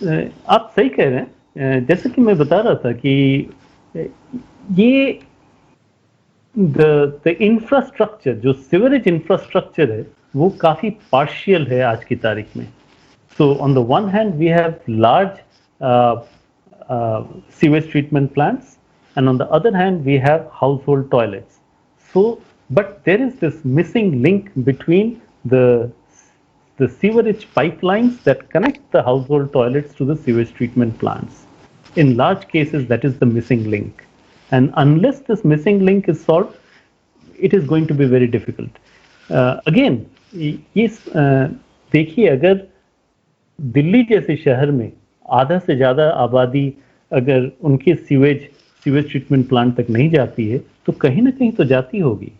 आप सही कह रहे हैं। जैसे कि मैं बता रहा था कि ये द इंफ्रास्ट्रक्चर, जो सीवरेज इंफ्रास्ट्रक्चर है, वो काफी पार्शियल है आज की तारीख में। So on the one hand we have large sewage treatment plants, and on the other hand we have household toilets. So but there is this missing link between the sewerage pipelines that connect the household toilets to the sewage treatment plants. In large cases, that is the missing link. And unless this missing link is solved, it is going to be very difficult. Again, देखिए, अगर दिल्ली जैसे शहर में आधा से ज़्यादा आबादी अगर उनके सीवेज ट्रीटमेंट प्लांट तक नहीं जाती है, तो कहीं ना कहीं तो जाती होगी।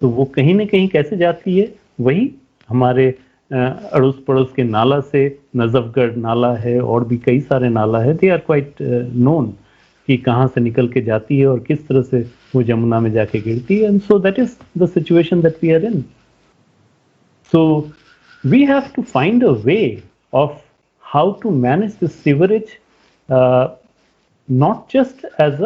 तो वो कहीं ना कहीं कैसे जाती है, वही हमारे अड़ोस पड़ोस के नाला से, नजफगढ़ नाला है और भी कई सारे नाला है, दे आर क्वाइट नोन कि कहाँ से निकल के जाती है और किस तरह से वो जमुना में जाके गिरती है। And so that is the situation that we are in. So we have to find a way of how to manage the sewerage, not just as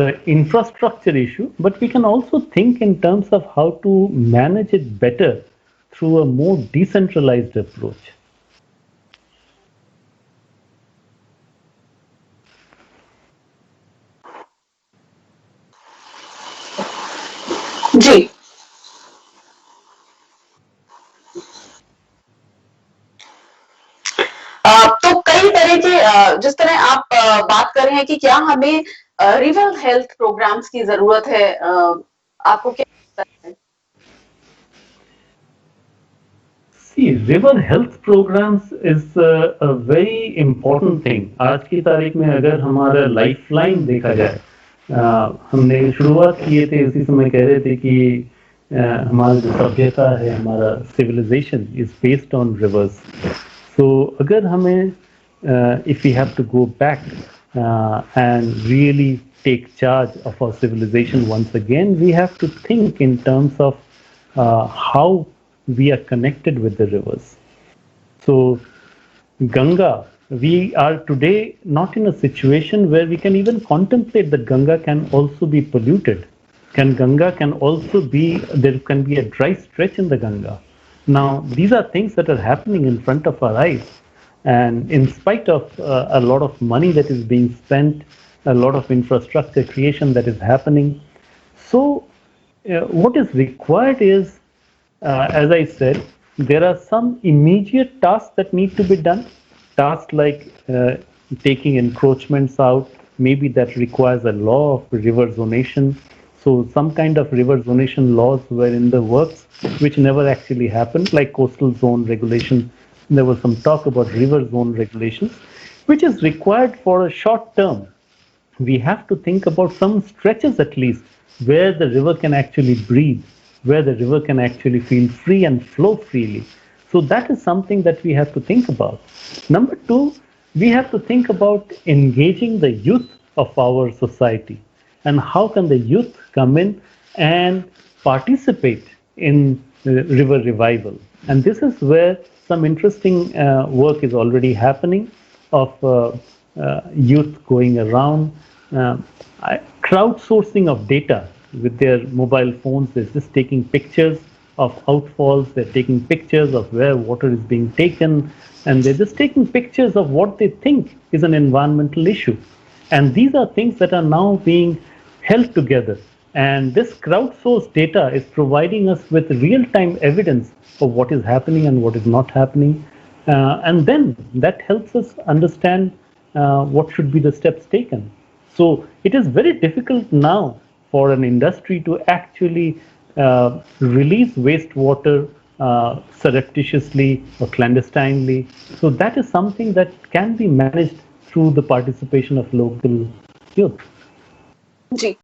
a infrastructure issue, but we can also think in terms of how to manage it better through a more decentralized approach. जी, तो कई तरह के जिस तरह आप बात कर रहे हैं कि क्या हमें रिवर हेल्थ प्रोग्राम्स की जरूरत है, आपको क्या लगता है? See, river health programs is a very important thing. आज की तारीख में अगर हमारा लाइफलाइन देखा जाए, हमने शुरुआत किए थे उसी समय कह रहे थे कि हमारा जो सभ्यता है, हमारा civilisation is based on rivers. So अगर हमें if we have to go back and really take charge of our civilization once again, we have to think in terms of how we are connected with the rivers. So Ganga, we are today not in a situation where we can even contemplate that Ganga can also be polluted. Ganga can also be, there can be a dry stretch in the Ganga. Now, these are things that are happening in front of our eyes. And in spite of a lot of money that is being spent, a lot of infrastructure creation that is happening. So what is required is, as I said, there are some immediate tasks that need to be done. Tasks like taking encroachments out, maybe that requires a law of river zonation. So some kind of river zonation laws were in the works, which never actually happened, like coastal zone regulations. There was some talk about river zone regulations, which is required for a short term. We have to think about some stretches at least where the river can actually breathe, where the river can actually feel free and flow freely. So that is something that we have to think about. Number two, we have to think about engaging the youth of our society, and how can the youth come in and participate in river revival. And this is where some interesting work is already happening of youth going around, crowdsourcing of data with their mobile phones. They're just taking pictures of outfalls, they're taking pictures of where water is being taken, and they're just taking pictures of what they think is an environmental issue. And these are things that are now being held together. And this crowdsourced data is providing us with real-time evidence of what is happening and what is not happening. And then that helps us understand what should be the steps taken. So it is very difficult now for an industry to actually release wastewater surreptitiously or clandestinely. So that is something that can be managed through the participation of local youth. Ji